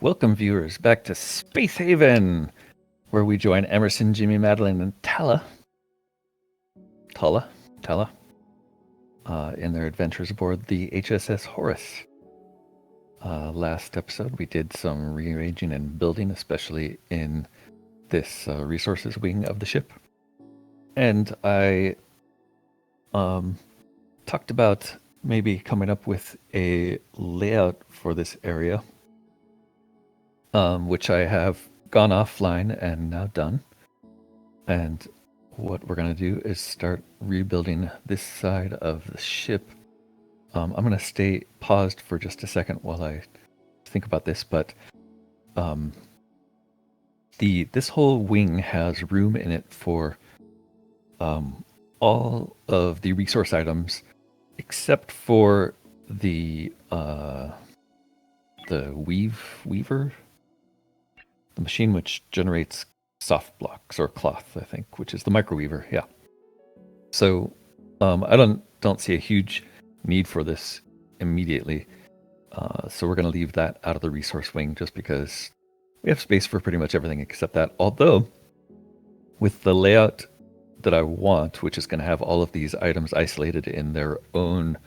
Welcome, viewers, back to Space Haven, where we join Emerson, Jimmy, Madeline, and Tala, in their adventures aboard the HSS Horus. Last episode, we did some rearranging and building, especially in this resources wing of the ship. And I talked about maybe coming up with a layout for this area, which I have gone offline and now done. And what we're going to do is start rebuilding this side of the ship. I'm going to stay paused for just a second while I think about this, but this whole wing has room in it for all of the resource items except for the weaver, the machine which generates soft blocks or cloth, I think, which is the microweaver. Yeah. So I don't see a huge need for this immediately. So we're going to leave that out of the resource wing just because we have space for pretty much everything except that. Although with the layout that I want, which is going to have all of these items isolated in their own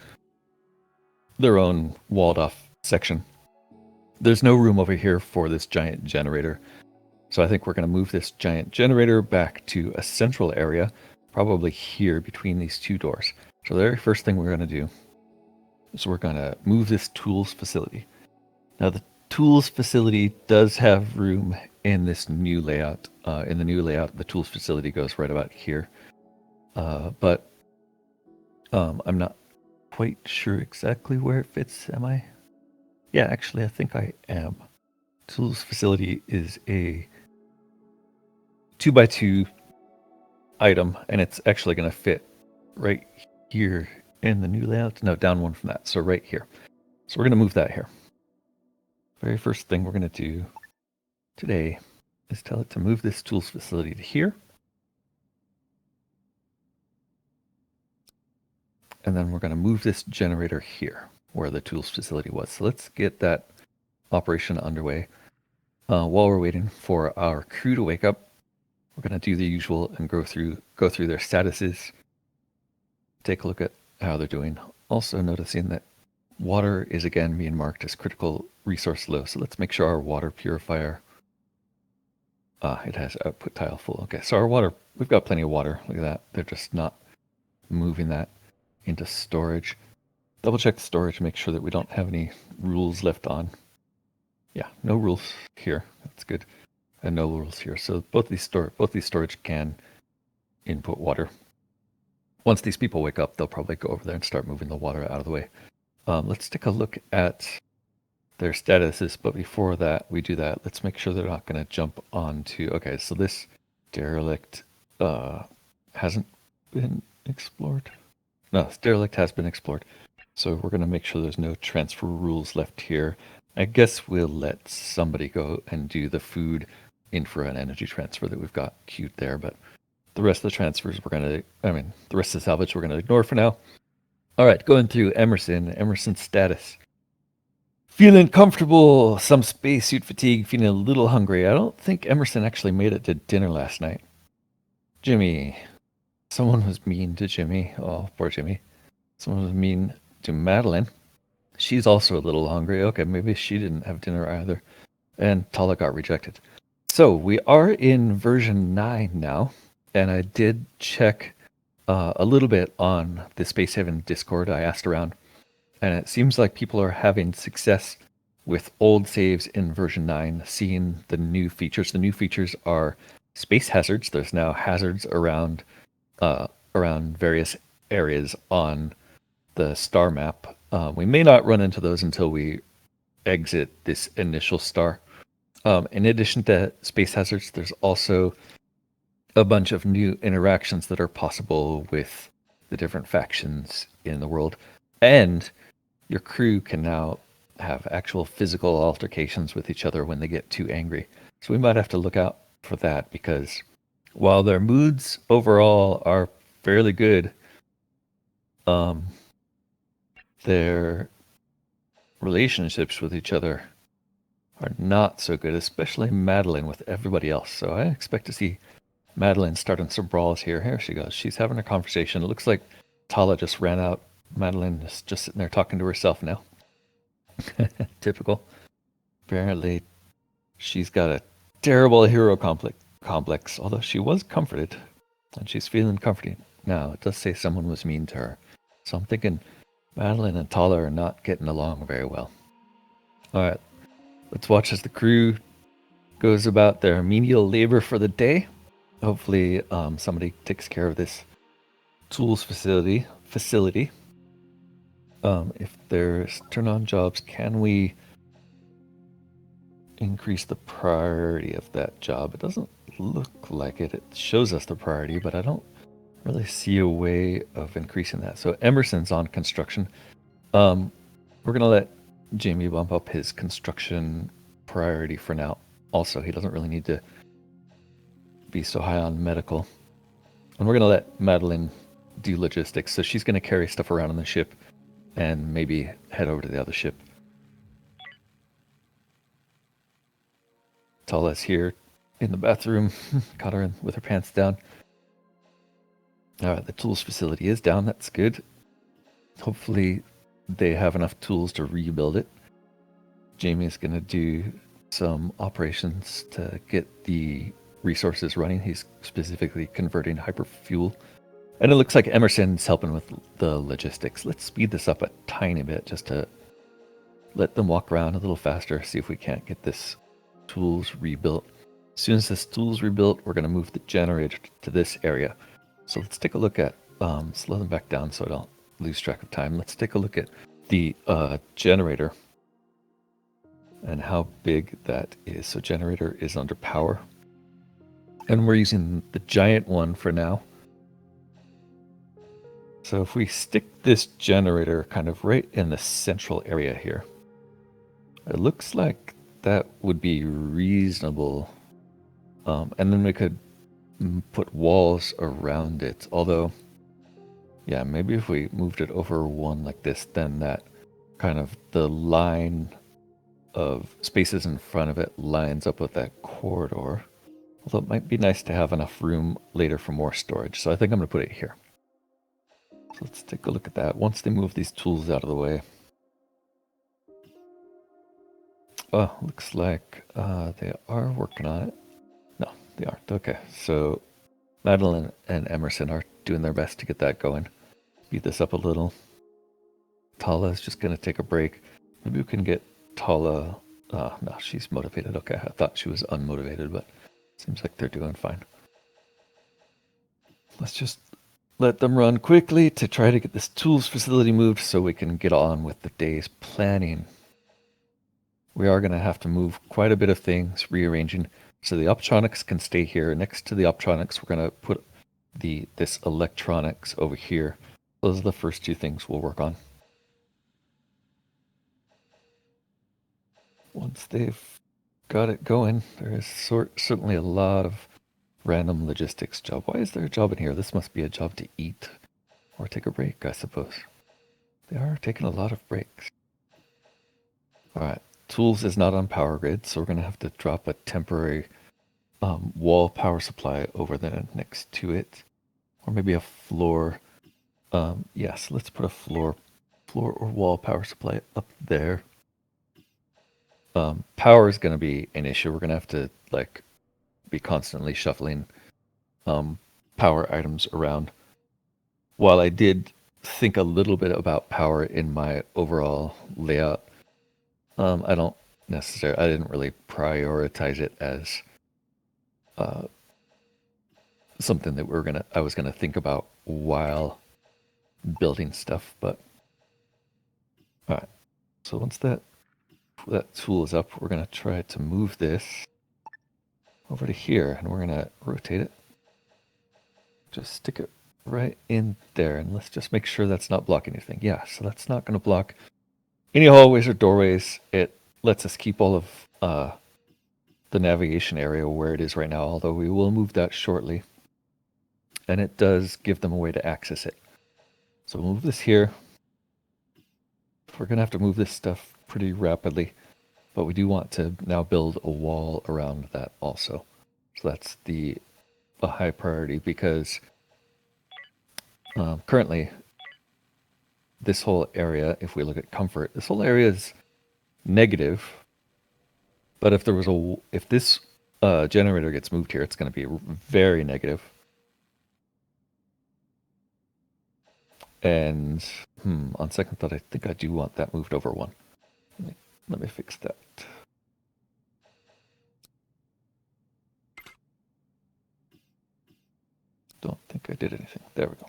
walled off section, there's no room over here for this giant generator. So I think we're going to move this giant generator back to a central area, probably here between these two doors. So the very first thing we're going to do is we're going to move this tools facility. Now the tools facility does have room in this new layout. In the new layout, the tools facility goes right about here. But I'm not quite sure exactly where it fits, am I? Yeah, actually, I think I am. Tools facility is a 2x2 item, and it's actually going to fit right here in the new layout. No, down one from that. So right here. So we're going to move that here. Very first thing we're going to do today is tell it to move this tools facility to here. And then we're going to move this generator here where the tools facility was. So let's get that operation underway. While we're waiting for our crew to wake up, we're going to do the usual and go through their statuses, take a look at how they're doing. Also noticing that water is again being marked as critical resource low. So let's make sure our water purifier, it has output tile full. Okay, so our water, we've got plenty of water. Look at that. They're just not moving that into storage. Double check the storage, make sure that we don't have any rules left on. Yeah, no rules here. That's good. And no rules here. So both these storage can input water. Once these people wake up, they'll probably go over there and start moving the water out of the way. Let's take a look at their statuses, but before that, we do that, let's make sure they're not going to jump onto... Okay, so this derelict hasn't been explored. No, this derelict has been explored. So we're going to make sure there's no transfer rules left here. I guess we'll let somebody go and do the food, infra, and energy transfer that we've got queued there, but the rest of the transfers the rest of the salvage we're going to ignore for now. All right, going through Emerson's status. Feeling comfortable, some spacesuit fatigue, feeling a little hungry. I don't think Emerson actually made it to dinner last night. Jimmy. Someone was mean to Jimmy. Oh, poor Jimmy. Someone was mean to Madeline. She's also a little hungry. Okay, maybe she didn't have dinner either. And Tala got rejected. So we are in version 9 now. And I did check a little bit on the Space Haven Discord. I asked around. And it seems like people are having success with old saves in version 9, seeing the new features. The new features are space hazards. There's now hazards around various areas on the star map. We may not run into those until we exit this initial star. In addition to space hazards, there's also a bunch of new interactions that are possible with the different factions in the world. And your crew can now have actual physical altercations with each other when they get too angry. So we might have to look out for that, because while their moods overall are fairly good, their relationships with each other are not so good, especially Madeline with everybody else. So I expect to see Madeline starting some brawls here. Here she goes. She's having a conversation. It looks like Tala just ran out. Madeline is just sitting there talking to herself now. Typical. Apparently, she's got a terrible hero complex, although she was comforted, and she's feeling comforting. Now, it does say someone was mean to her. So I'm thinking Madeline and Tala are not getting along very well. Alright, let's watch as the crew goes about their menial labor for the day. Hopefully, somebody takes care of this tools facility. If there's turn on jobs, can we increase the priority of that job? It doesn't look like it. It shows us the priority, but I don't really see a way of increasing that. So Emerson's on construction. We're gonna let Jamie bump up his construction priority for now. Also, he doesn't really need to be so high on medical. And we're gonna let Madeline do logistics. So she's gonna carry stuff around on the ship and maybe head over to the other ship. Tala's here in the bathroom. Caught her with her pants down. Alright, the tools facility is down. That's good. Hopefully they have enough tools to rebuild it. Jamie's going to do some operations to get the resources running. He's specifically converting hyperfuel. And it looks like Emerson's helping with the logistics. Let's speed this up a tiny bit just to let them walk around a little faster, see if we can't get this tools rebuilt. As soon as this tool's rebuilt, we're going to move the generator to this area. So let's take a look at, slow them back down so I don't lose track of time. Let's take a look at the generator and how big that is. So generator is under power. And we're using the giant one for now. So if we stick this generator kind of right in the central area here, it looks like that would be reasonable. And then we could put walls around it. Although, yeah, maybe if we moved it over one like this, then that kind of the line of spaces in front of it lines up with that corridor. Although it might be nice to have enough room later for more storage. So I think I'm going to put it here. So let's take a look at that. Once they move these tools out of the way. Oh, looks like they are working on it. No, they aren't. Okay, so Madeline and Emerson are doing their best to get that going. Speed this up a little. Tala is just going to take a break. Maybe we can get Tala... no, she's motivated. Okay, I thought she was unmotivated, but seems like they're doing fine. Let's just let them run quickly to try to get this tools facility moved so we can get on with the day's planning. We are going to have to move quite a bit of things, rearranging. So the optronics can stay here. Next to the optronics, we're going to put this electronics over here. Those are the first two things we'll work on. Once they've got it going, there is certainly a lot of random logistics job. Why is there a job in here? This must be a job to eat or take a break, I suppose. They are taking a lot of breaks. All right, tools is not on power grid, so we're going to have to drop a temporary wall power supply over there next to it, or maybe a floor. Yes, let's put a floor or wall power supply up there. Power is going to be an issue. We're going to have to be constantly shuffling power items around. While I did think a little bit about power in my overall layout, I didn't really prioritize it as something that I was gonna think about while building stuff. But all right, so once that tool is up, we're gonna try to move this over to here, and we're gonna rotate it. Just stick it right in there, and let's just make sure that's not blocking anything. Yeah, so that's not gonna block any hallways or doorways. It lets us keep all of the navigation area where it is right now, although we will move that shortly. And it does give them a way to access it. So we'll move this here. We're going to have to move this stuff pretty rapidly. But we do want to now build a wall around that also. So that's a high priority because currently this whole area, if we look at comfort, this whole area is negative. But if this generator gets moved here, it's going to be very negative. And on second thought, I think I do want that moved over one. Let me fix that. Don't think I did anything. There we go.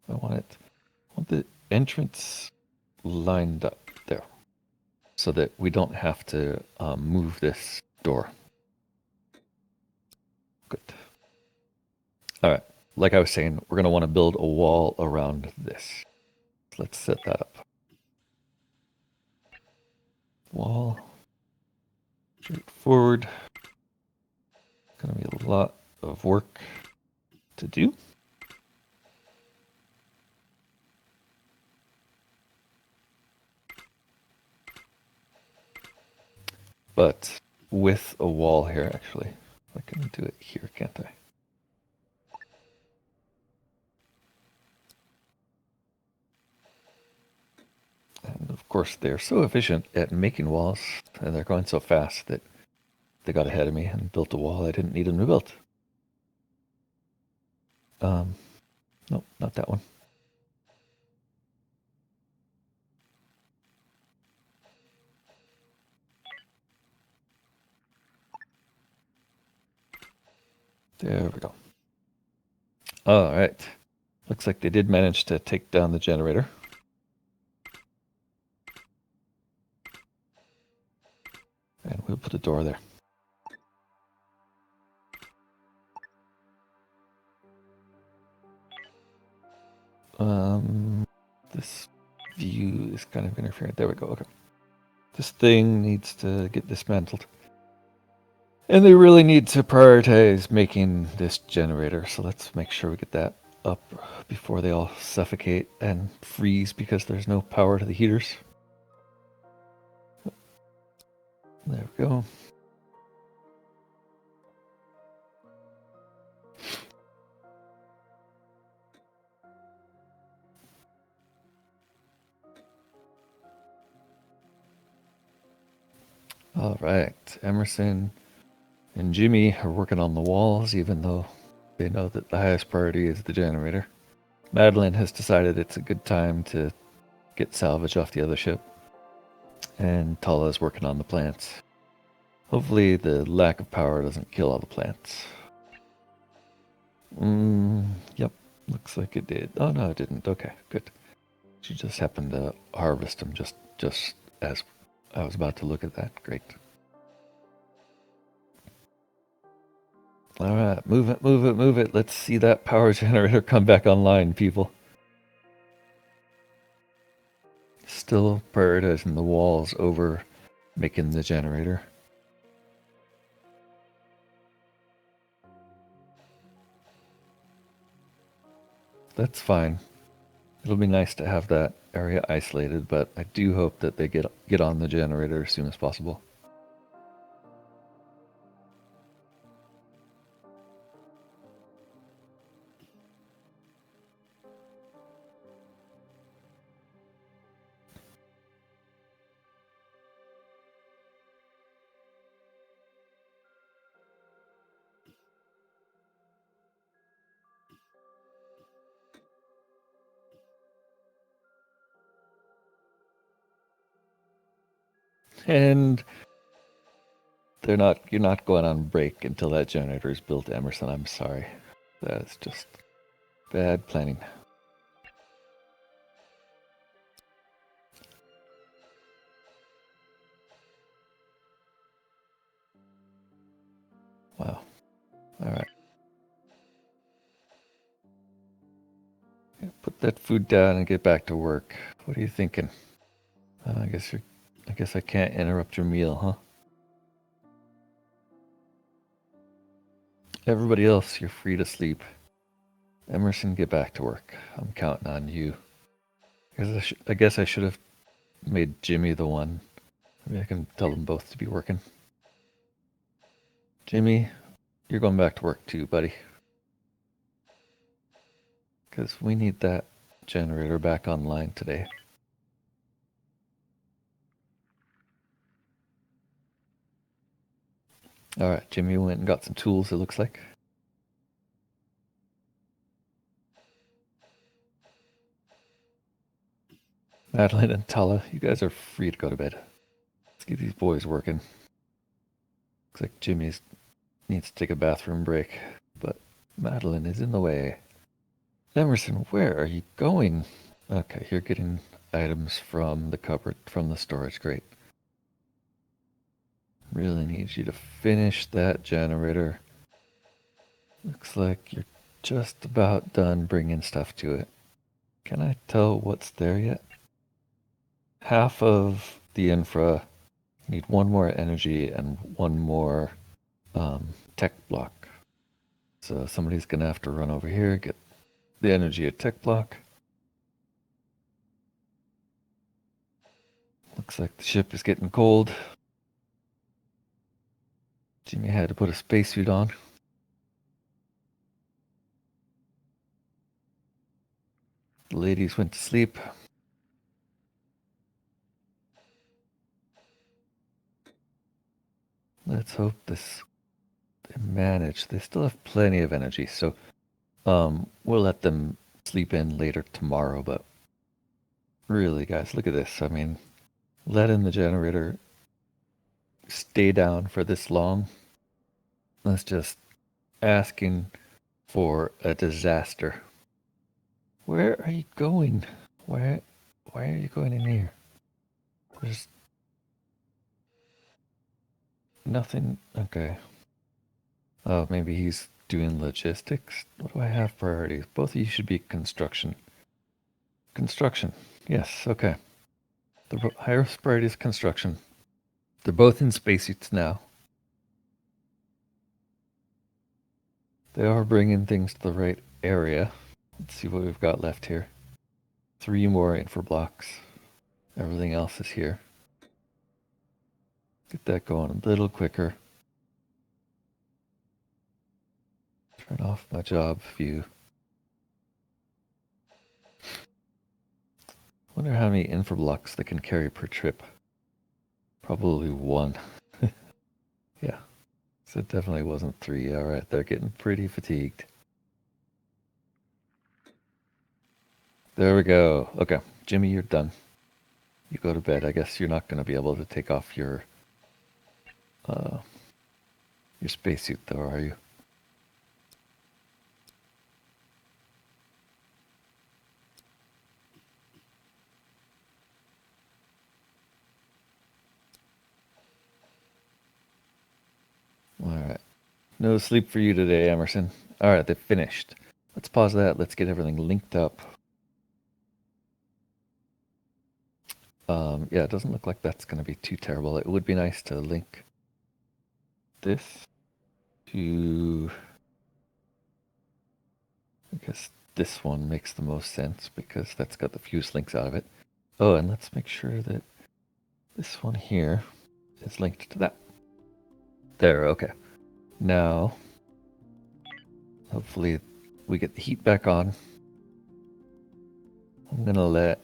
I want the entrance lined up there so that we don't have to move this door. Good. All right. Like I was saying, we're going to want to build a wall around this. Let's set that up. Wall. Straightforward. Going to be a lot of work to do. But with a wall here, actually. I can do it here, can't I? And of course, they're so efficient at making walls, and they're going so fast that they got ahead of me and built a wall I didn't need them to build. Nope, not that one. There we go. All right. Looks like they did manage to take down the generator. And we'll put a door there. This view is kind of interfering. There we go. Okay. This thing needs to get dismantled. And they really need to prioritize making this generator. So let's make sure we get that up before they all suffocate and freeze because there's no power to the heaters. There we go. All right. Emerson and Jimmy are working on the walls, even though they know that the highest priority is the generator. Madeline has decided it's a good time to get salvage off the other ship. And Tala is working on the plants. Hopefully the lack of power doesn't kill all the plants. Yep, looks like it did. Oh no, it didn't. Okay, good. She just happened to harvest them just as I was about to look at that. Great. All right, move it, move it, move it. Let's see that power generator come back online, people. Still prioritizing the walls over making the generator. That's fine. It'll be nice to have that area isolated, but I do hope that they get on the generator as soon as possible. And you're not going on break until that generator is built, Emerson. I'm sorry. That's just bad planning. Wow. All right. Put that food down and get back to work. What are you thinking? I guess I can't interrupt your meal, huh? Everybody else, you're free to sleep. Emerson, get back to work. I'm counting on you. I guess I should have made Jimmy the one Maybe I can tell them both to be working. Jimmy, you're going back to work too, buddy. Because we need that generator back online today. All right, Jimmy went and got some tools, it looks like. Madeline and Tala, you guys are free to go to bed. Let's get these boys working. Looks like Jimmy needs to take a bathroom break, but Madeline is in the way. Emerson, where are you going? Okay, you're getting items from the cupboard, from the storage crate. Really need you to finish that generator. Looks like you're just about done bringing stuff to it. Can I tell what's there yet? Half of the infra. Need one more energy and one more tech block. So somebody's gonna have to run over here, get the energy at tech block. Looks like the ship is getting cold. Jimmy had to put a spacesuit on. The ladies went to sleep. Let's hope they manage. They still have plenty of energy, so we'll let them sleep in later tomorrow. But really, guys, look at this. I mean, letting the generator stay down for this long. That's just asking for a disaster. Where are you going? Why are you going in here? There's nothing. Okay. Oh, maybe he's doing logistics. What do I have priorities? Both of you should be construction. Construction. Yes, okay. The highest priority is construction. They're both in spacesuits now. They are bringing things to the right area. Let's see what we've got left here. 3 more infra blocks. Everything else is here. Get that going a little quicker. Turn off my job view. Wonder how many infra blocks they can carry per trip. Probably 1. Yeah. So it definitely wasn't 3. All right, they're getting pretty fatigued. There we go. Okay, Jimmy, you're done. You go to bed. I guess you're not going to be able to take off your spacesuit, though, are you? All right. No sleep for you today, Emerson. All right, they finished. Let's pause that. Let's get everything linked up. Yeah, it doesn't look like that's going to be too terrible. It would be nice to link this to... I guess this one makes the most sense because that's got the fuse links out of it. Oh, and let's make sure that this one here is linked to that. There, okay. Now, hopefully we get the heat back on. I'm going to let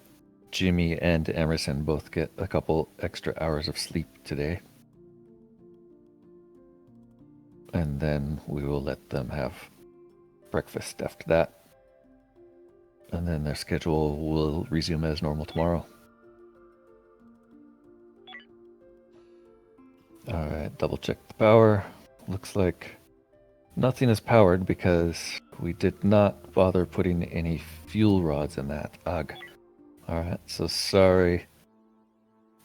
Jimmy and Emerson both get a couple extra hours of sleep today. And then we will let them have breakfast after that. And then their schedule will resume as normal tomorrow. Alright, double check the power. Looks like nothing is powered because we did not bother putting any fuel rods in that. Ugh. Alright, so sorry.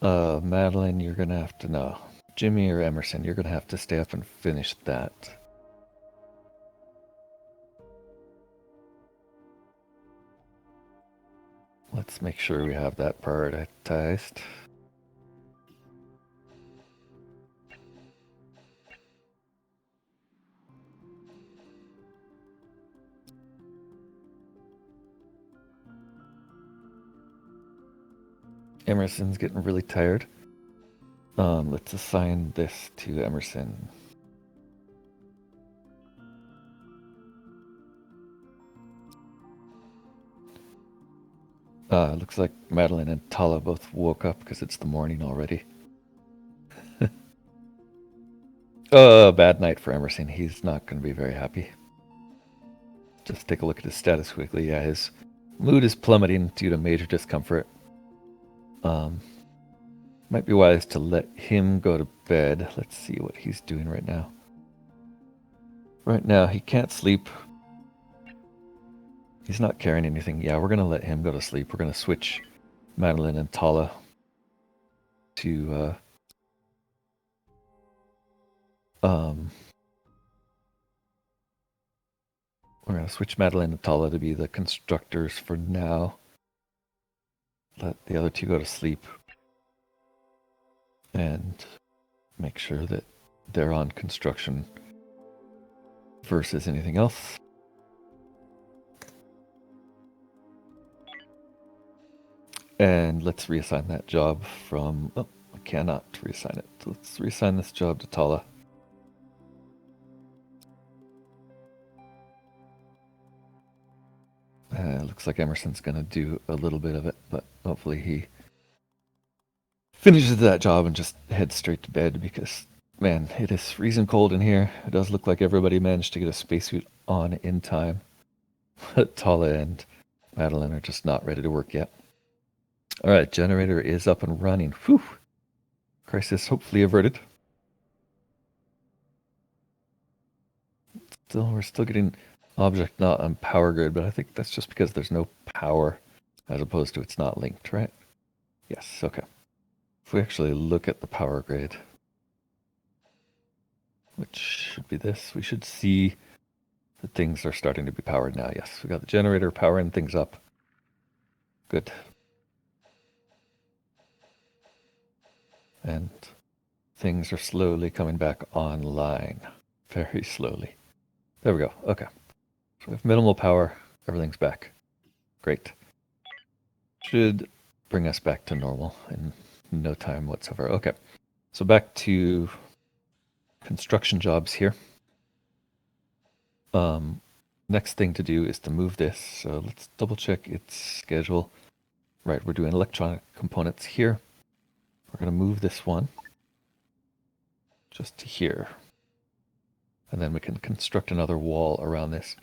Madeline, you're gonna have to know. Jimmy or Emerson, you're gonna have to stay up and finish that. Let's make sure we have that prioritized. Emerson's getting really tired. Let's assign this to Emerson. Looks like Madeline and Tala both woke up because it's the morning already. Bad night for Emerson. He's not going to be very happy. Just take a look at his status quickly. Yeah, his mood is plummeting due to major discomfort. Might be wise to let him go to bed. Let's see what he's doing right now. Right now, he can't sleep. He's not carrying anything. Yeah, we're going to let him go to sleep. We're going to switch Madeline and Tala to we're going to switch Madeline and Tala to be the constructors for now. Let the other two go to sleep and make sure that they're on construction versus anything else. And let's reassign that job from... Oh, I cannot reassign it. Let's reassign this job to Tala. Looks like Emerson's going to do a little bit of it, but hopefully he finishes that job and just heads straight to bed because, man, it is freezing cold in here. It does look like everybody managed to get a spacesuit on in time. But Tala and Madeline are just not ready to work yet. All right, generator is up and running. Whew. Crisis hopefully averted. We're still getting object not on power grid, but I think that's just because there's no power as opposed to it's not linked, right? Yes, okay. If we actually look at the power grid, which should be this, we should see that things are starting to be powered now. Yes, we got the generator powering things up. Good. And things are slowly coming back online. Very slowly. There we go. Okay. So we have minimal power. Everything's back. Great. Should bring us back to normal in no time whatsoever. Okay. So back to construction jobs here. Next thing to do is to move this. So let's double check its schedule. Right, we're doing electronic components here. We're going to move this one just to here. And then we can construct another wall around this.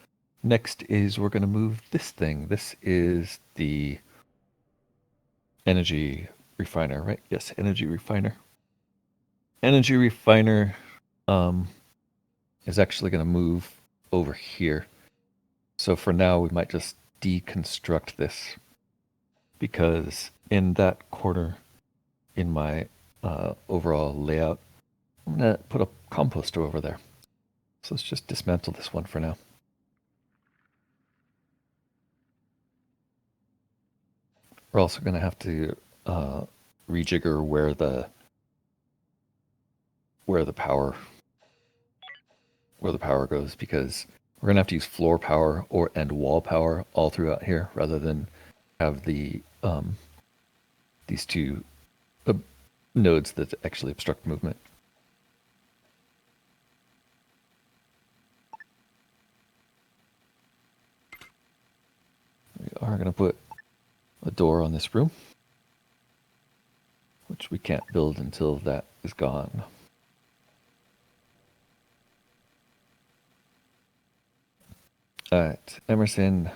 Next is we're going to move this thing. This is the energy refiner, right? Yes, energy refiner. Energy refiner is actually going to move over here. So for now, we might just deconstruct this because in that corner in my overall layout, I'm going to put a composter over there. So let's just dismantle this one for now. We're also going to have to rejigger where the power goes because we're going to have to use floor power and wall power all throughout here rather than have the these two nodes that actually obstruct movement. We are going to put a door on this room, which we can't build until that is gone. All right, Emerson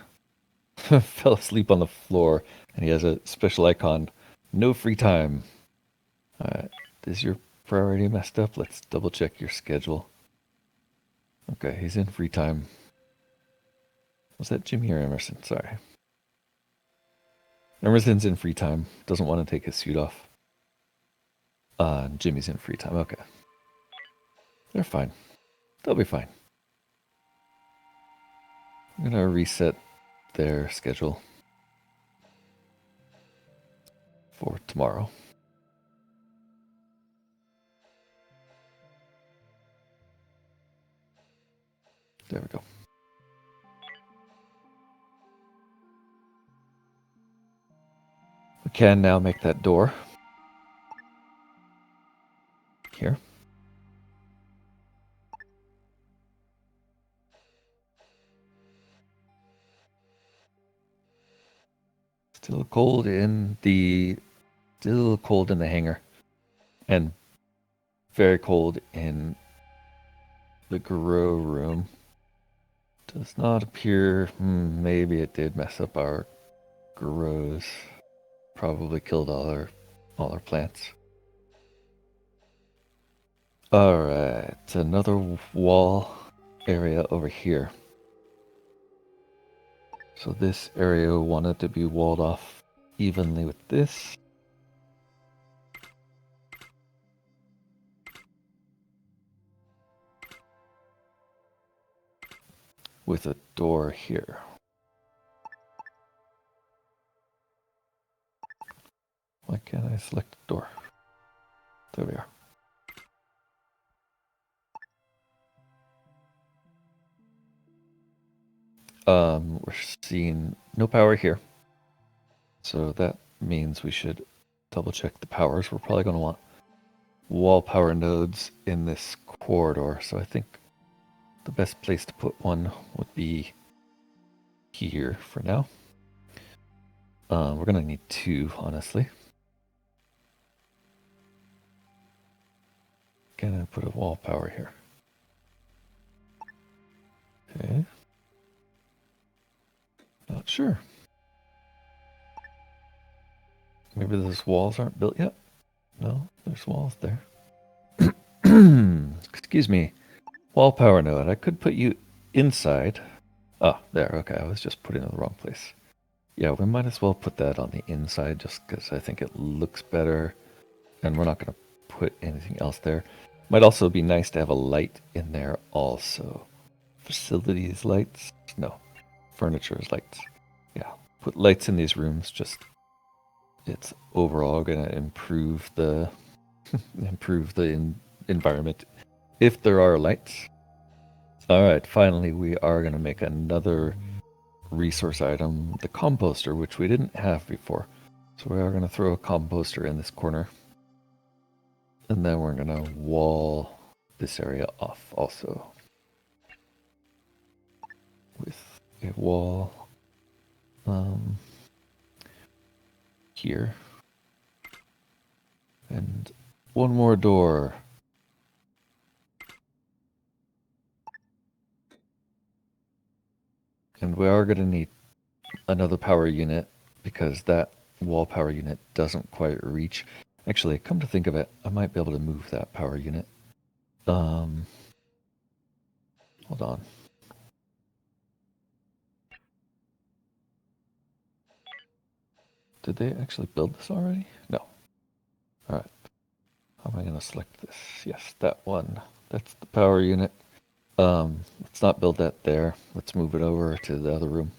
fell asleep on the floor, and he has a special icon, no free time. All right, is your priority messed up? Let's double check your schedule. Okay, he's in free time. Was that Jimmy or Emerson? Sorry. Emerson's in free time. Doesn't want to take his suit off. Jimmy's in free time. Okay. They're fine. They'll be fine. I'm going to reset their schedule for tomorrow. There we go. We can now make that door. here. Still cold in the hangar, and very cold in the grow room. Does not appear. Maybe it did mess up our grows. Probably killed all our plants. All right, another wall area over here. So this area wanted to be walled off evenly with this. With a door here. Why can't I select the door? There we are. We're seeing no power here. So that means we should double check the powers. We're probably going to want wall power nodes in this corridor. So I think the best place to put one would be here for now. We're going to need two, honestly. Can I put a wall power here? Okay. Not sure. Maybe those walls aren't built yet? No, there's walls there. Excuse me. Wall power node. I could put you inside. Ah, there. Okay, I was just putting it in the wrong place. Yeah, we might as well put that on the inside just because I think it looks better. And we're not going to put anything else there. Might also be nice to have a light in there also. Facilities lights? No. Furniture is lights. Yeah, put lights in these rooms. Just it's overall going to improve the environment if there are lights. All right, finally we are going to make another resource item, the composter, which we didn't have before. So we are going to throw a composter in this corner. And then we're going to wall this area off also. With a wall here. And one more door. And we are going to need another power unit because that wall power unit doesn't quite reach. Actually, come to think of it, I might be able to move that power unit. Hold on. Did they actually build this already? No. All right. How am I going to select this? Yes, that one. That's the power unit. Let's not build that there. Let's move it over to the other room.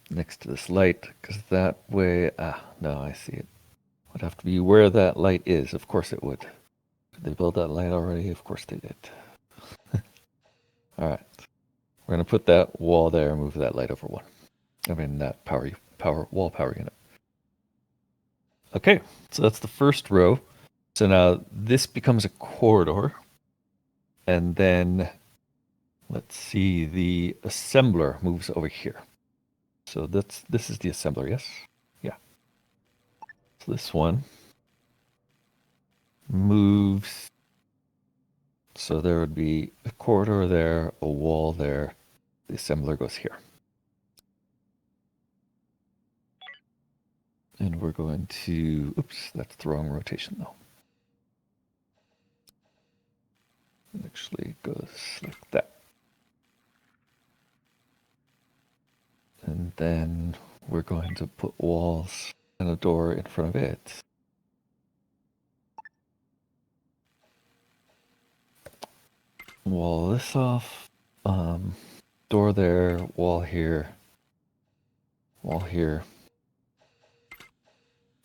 Next to this light, because that way... no, I see it. Would have to be where that light is. Of course it would. Did they build that light already? Of course they did. All right. We're going to put that wall there and move that light over one. I mean, that wall power unit. Okay, so that's the first row. So now this becomes a corridor. And then, let's see, the assembler moves over here. So this is the assembler, yes? Yeah. So this one moves. So there would be a corridor there, a wall there. The assembler goes here. And we're going to, oops, that's the wrong rotation though. It actually goes like that. And then we're going to put walls and a door in front of it. Wall this off. Door there, wall here, wall here.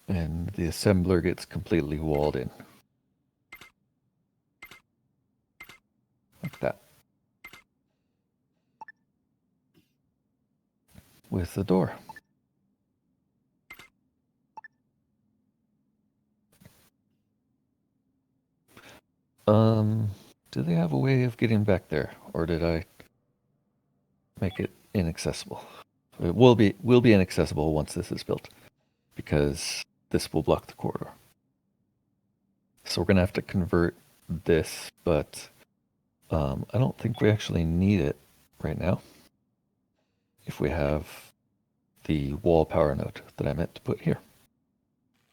And the assembler gets completely walled in. Like that. With the door. Do they have a way of getting back there, or did I make it inaccessible? It will be inaccessible once this is built, because this will block the corridor. So we're gonna have to convert this, but I don't think we actually need it right now. If we have the wall power node that I meant to put here.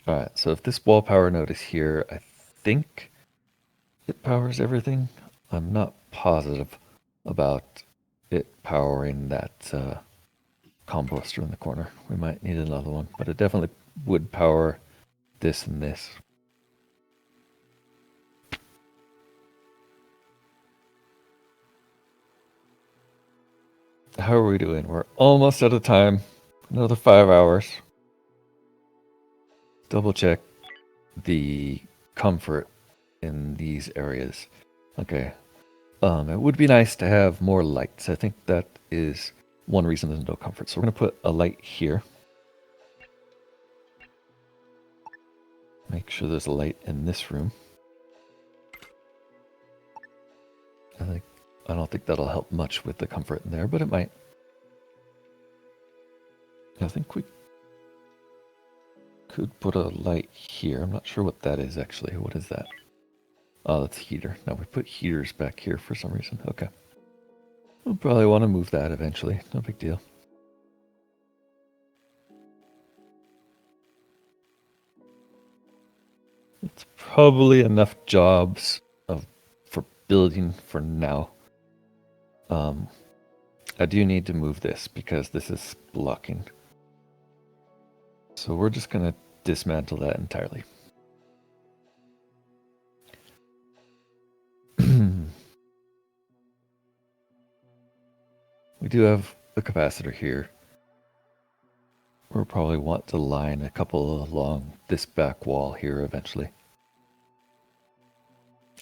All right, so if this wall power node is here, I think it powers everything. I'm not positive about it powering that composter in the corner. We might need another one, but it definitely would power this and this. How are we doing? We're almost out of time. Another 5 hours. Double check the comfort in these areas. Okay. It would be nice to have more lights. I think that is one reason there's no comfort. So we're going to put a light here. Make sure there's a light in this room. I don't think that'll help much with the comfort in there, but it might. I think we could put a light here. I'm not sure what that is actually. What is that? Oh, that's a heater. No, we put heaters back here for some reason. Okay. We'll probably want to move that eventually. No big deal. It's probably enough jobs for building for now. I do need to move this because this is blocking. So we're just going to dismantle that entirely. We do have a capacitor here. We'll probably want to line a couple along this back wall here eventually.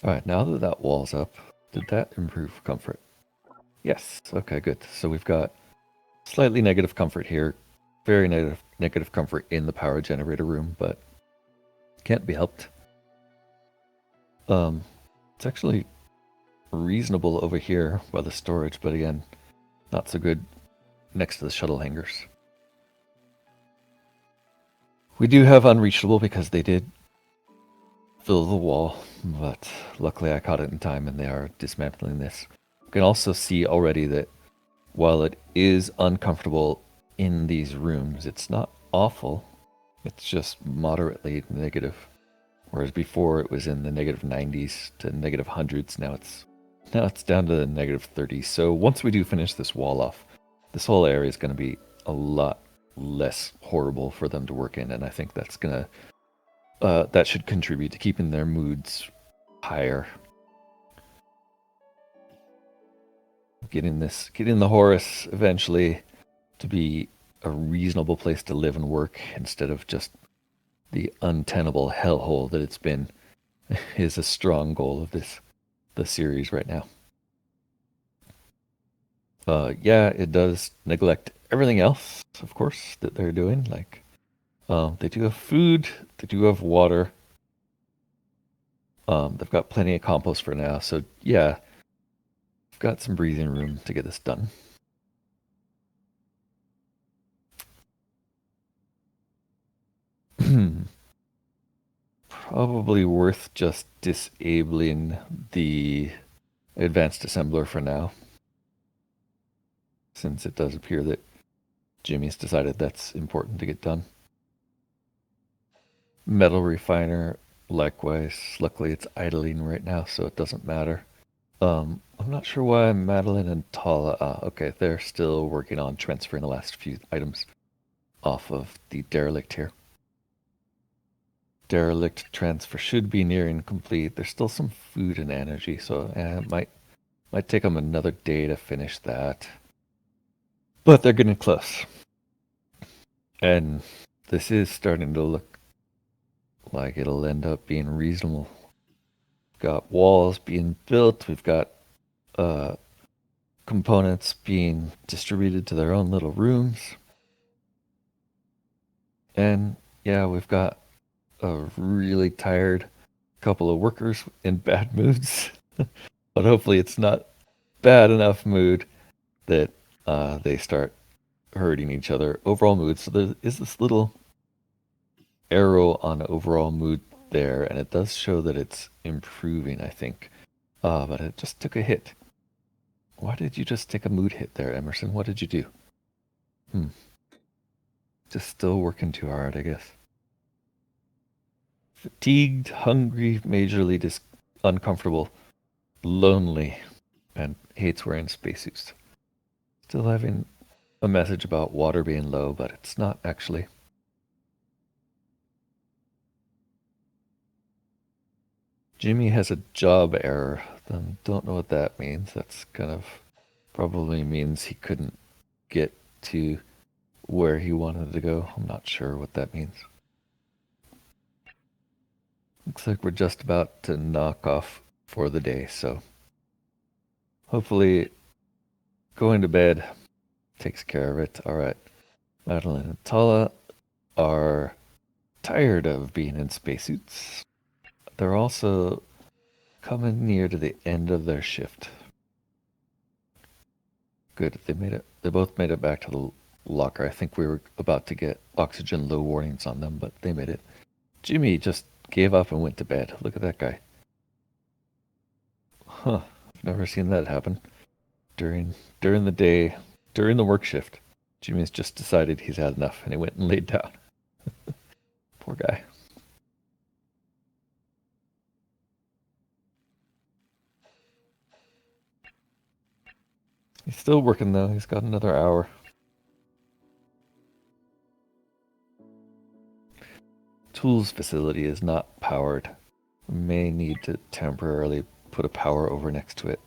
All right, now that that wall's up, did that improve comfort? Yes, okay, good. So we've got slightly negative comfort here, very negative comfort in the power generator room, but can't be helped. It's actually reasonable over here by the storage, but again, not so good next to the shuttle hangars. We do have unreachable because they did fill the wall, but luckily I caught it in time and they are dismantling this. You can also see already that while it is uncomfortable in these rooms, it's not awful. It's just moderately negative. Whereas before it was in the negative 90s to negative hundreds. Now it's down to the negative 30s. So once we do finish this wall off, this whole area is going to be a lot less horrible for them to work in, and I think that's gonna that should contribute to keeping their moods higher. Getting the Horus eventually to be a reasonable place to live and work instead of just the untenable hellhole that it's been is a strong goal of the series right now. Yeah, it does neglect everything else, of course, that they're doing. Like, they do have food, they do have water. They've got plenty of compost for now, so yeah, we've got some breathing room to get this done. Probably worth just disabling the advanced assembler for now, since it does appear that Jimmy's decided that's important to get done. Metal refiner, likewise. Luckily, it's idling right now, so it doesn't matter. I'm not sure why Madeline and Tala. Okay, they're still working on transferring the last few items off of the derelict here. Derelict transfer should be nearing complete. There's still some food and energy, so it might take them another day to finish that. But they're getting close. And this is starting to look like it'll end up being reasonable. Got walls being built. We've got components being distributed to their own little rooms. And yeah, we've got a really tired couple of workers in bad moods. But hopefully it's not bad enough mood that they start hurting each other. Overall mood. So there is this little arrow on overall mood there, and it does show that it's improving, I think. But it just took a hit. Why did you just take a mood hit there, Emerson? What did you do? Just still working too hard, I guess. Fatigued, hungry, majorly uncomfortable, lonely, and hates wearing spacesuits. Still having a message about water being low, but it's not actually. Jimmy has a job error. Don't know what that means. That's kind of probably means he couldn't get to where he wanted to go. I'm not sure what that means. Looks like we're just about to knock off for the day, so hopefully going to bed takes care of it. All right. Madeline and Tala are tired of being in spacesuits. They're also coming near to the end of their shift. Good. They made it. They both made it back to the locker. I think we were about to get oxygen low warnings on them, but they made it. Jimmy just gave up and went to bed. Look at that guy. Huh. I've never seen that happen. During the day, during the work shift, Jimmy's just decided he's had enough and he went and laid down. Poor guy. He's still working though. He's got another hour. Tools facility is not powered. We may need to temporarily put a power over next to it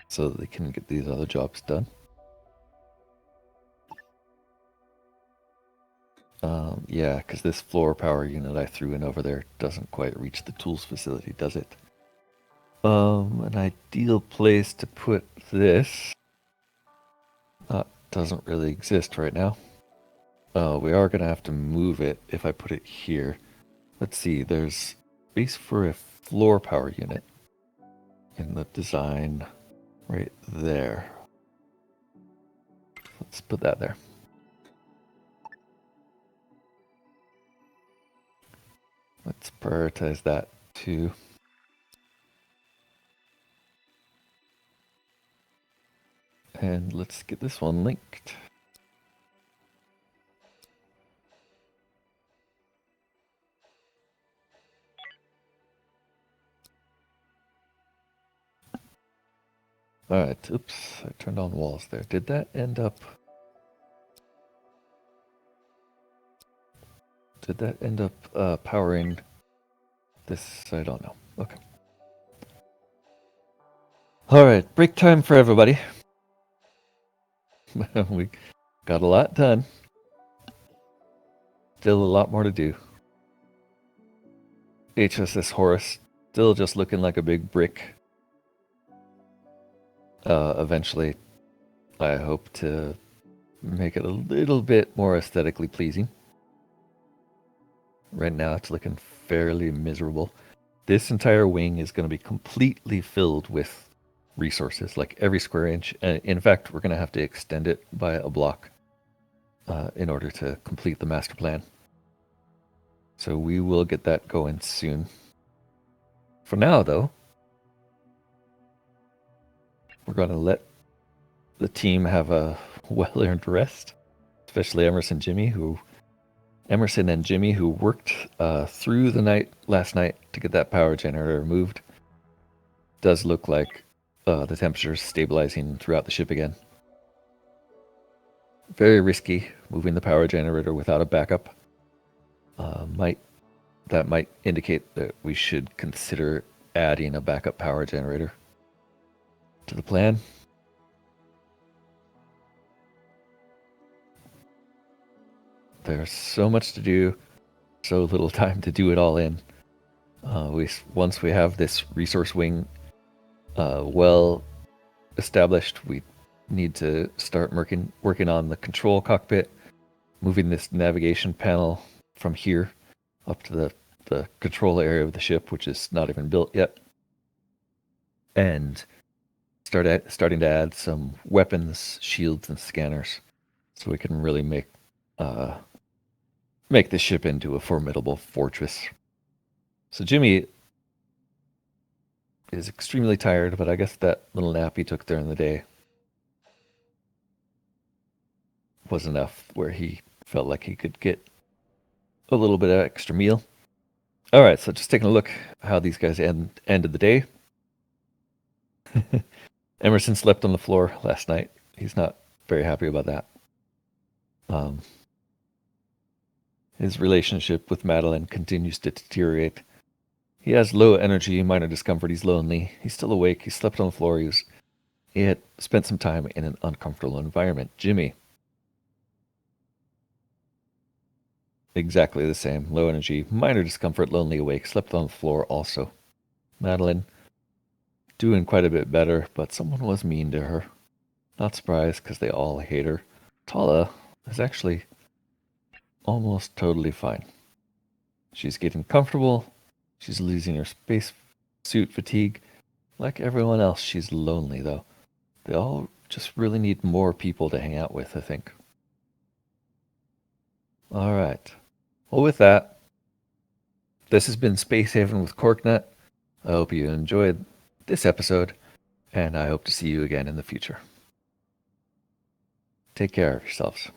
so that they can get these other jobs done. Yeah, because this floor power unit I threw in over there doesn't quite reach the tools facility, does it? An ideal place to put this doesn't really exist right now. We are going to have to move it if I put it here. Let's see, there's space for a floor power unit in the design right there. Let's put that there. Let's prioritize that too. And let's get this one linked. Alright, oops, I turned on walls there. Did that end up... powering this? I don't know. Okay. Alright, break time for everybody. We got a lot done. Still a lot more to do. HSS Horus, still just looking like a big brick. Eventually, I hope to make it a little bit more aesthetically pleasing. Right now, it's looking fairly miserable. This entire wing is going to be completely filled with resources, like every square inch. In fact, we're going to have to extend it by a block in order to complete the master plan. So we will get that going soon. For now, though, we're going to let the team have a well-earned rest, especially Emerson and Jimmy, who worked through the night last night to get that power generator moved. Does look like the temperature is stabilizing throughout the ship again. Very risky moving the power generator without a backup. That might indicate that we should consider adding a backup power generator to the plan. There's so much to do, so little time to do it all in. Once we have this resource wing well established, we need to start working on the control cockpit, moving this navigation panel from here up to the control area of the ship, which is not even built yet. and starting to add some weapons, shields, and scanners, so we can really make the ship into a formidable fortress. So Jimmy is extremely tired, but I guess that little nap he took during the day was enough where he felt like he could get a little bit of extra meal. All right, so just taking a look how these guys ended the day. Emerson slept on the floor last night. He's not very happy about that. His relationship with Madeline continues to deteriorate. He has low energy, minor discomfort. He's lonely. He's still awake. He slept on the floor. He had spent some time in an uncomfortable environment. Jimmy, exactly the same. Low energy, minor discomfort, lonely, awake. Slept on the floor also. Madeline, doing quite a bit better, but someone was mean to her. Not surprised, because they all hate her. Tala is actually almost totally fine. She's getting comfortable. She's losing her space suit fatigue. Like everyone else, she's lonely, though. They all just really need more people to hang out with, I think. All right. Well, with that, this has been Space Haven with Corknut. I hope you enjoyed this episode, and I hope to see you again in the future. Take care of yourselves.